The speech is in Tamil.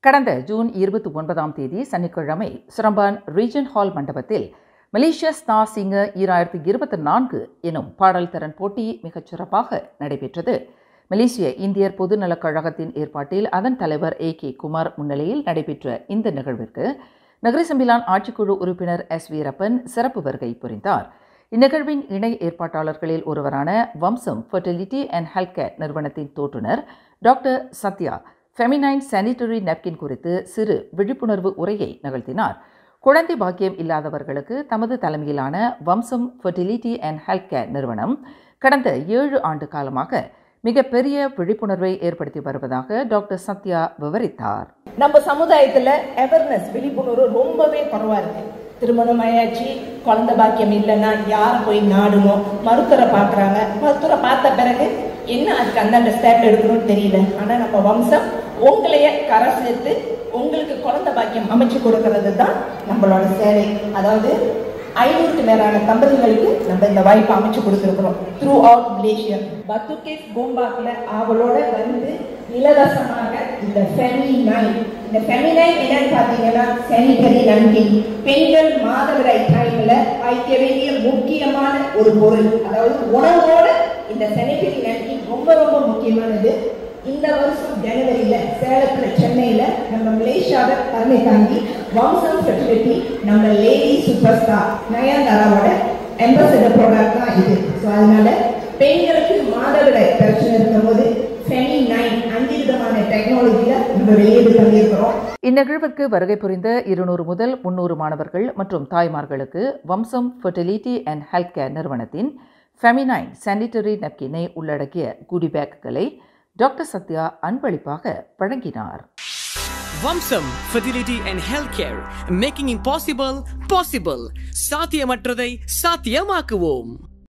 கடந்த ஜூன் 29ஆம் தேதி சனிக்கிழமை சிரம்பான் ரீஜன் ஹால் மண்டபத்தில் மலேசியா ஸ்டார் சிங்கர் 2024 எனும் பாடல் திறன் போட்டி மிகச் சிறப்பாக நடைபெற்றது. மலேசிய இந்தியர் பொதுநலக் கழகத்தின் ஏற்பாட்டில் அதன் தலைவர் A.K. குமார் முன்னிலையில் நடைபெற்ற இந்த நிகழ்விற்கு நகரி சம்பிலான் ஆட்சிக்குழு உறுப்பினர் S. வீரப்பன் சிறப்பு வருகை புரிந்தார். இந்நிகழ்வின் இணை ஏற்பாட்டாளர்களில் ஒருவரான வம்சம் ஃபெர்டிலிட்டி அண்ட் ஹெல்த் கேர் நிறுவனத்தின் தோற்றுநர் doctor Sathya feminine sanitary napkin குறித்து சிறு விழிப்புணர்வு உரையை நிகழ்த்தினார். குழந்தை பாக்கியம் இல்லாதவர்களுக்கு தமது தலைமையிலான வம்சம் ஃபெர்டிலிட்டி அண்ட் ஹெல்த் கேர் நிறுவனம் கடந்த 7 ஆண்டு காலமாக மிகப்பெரிய விழிப்புணர்வை ஏற்படுத்தி வருவதாக டாக்டர் சத்யா விவரித்தார். நம்ம சமுதாயத்தில் அவேர்னஸ் விழிப்புணர்வு ரொம்பவே குறைவா இருக்கு. திருமணம் ஆயாச்சு, குழந்தை பாக்கியம் இல்லைன்னா யாரை போய் நாடணும், மருத்துவரை பார்க்குறாங்க. மருத்துவரை பார்த்த பிறகு என்ன அதுக்கு அந்தந்த ஸ்டெப் எடுக்கணும்னு தெரியல. ஆனால் நம்ம வம்சம் உங்களைய கரை சேர்த்து உங்களுக்கு குழந்தை பாக்கியம் அமைச்சு கொடுக்கறது தான் நம்மளோட சேவை. அதாவது 500க்கு மேலான தம்பதிகளுக்கு நம்ம இந்த வாய்ப்பை அமைச்சு கொடுத்துருக்கிறோம் த்ரூ அவுட் மலேசியா. பத்துகேஸ் கோம்பாக்ல அவளோட வந்து இலவசமாக இந்த ஃபெமினைன் என்னன்னு பார்த்தீங்கன்னா சானிட்டரி நாப்கின், பெண்கள் மாதவிடாய் டைம்ல வைக்க வேண்டிய முக்கியமான ஒரு பொருள். அதாவது உணவோட இந்த சானிட்டரி நாப்கின் ரொம்ப ரொம்ப முக்கியமானது. இந்த வருஷம் ஜனவரியில சேலத்துல சென்னையில நம்ம மலேசியாவை தலைமை தாங்கி வம்சம் ஃபெர்டிலிட்டி நம்ம லேடி சூப்பர் ஸ்டார் நயன்தாராவோட அம்பாசடர் ப்ரோக்ராம் தான் இது. ஸோ அதனால பெண்களுக்கு மாதவிடாய் பிரச்சனை இருக்கும்போது ஃபெமினைன் 5 விதமான டெக்னாலஜியில நம்ம வெளியீடு பண்ணியிருக்கிறோம். இந்நிகழ்வுக்கு வருகை புரிந்த 200 முதல் 300 மாணவர்கள் மற்றும் தாய்மார்களுக்கு Vamsam fertility and health care நிறுவனத்தின் ஃபெமினைன் சானிட்டரி நாப்கினை உள்ளடக்கிய குடி பேக்குகளை டாக்டர் சத்யா அன்பளிப்பாக வழங்கினார். Vamsam fertility and health care, making impossible possible. சாத்தியமற்றதை சாத்தியமாக்குவோம்.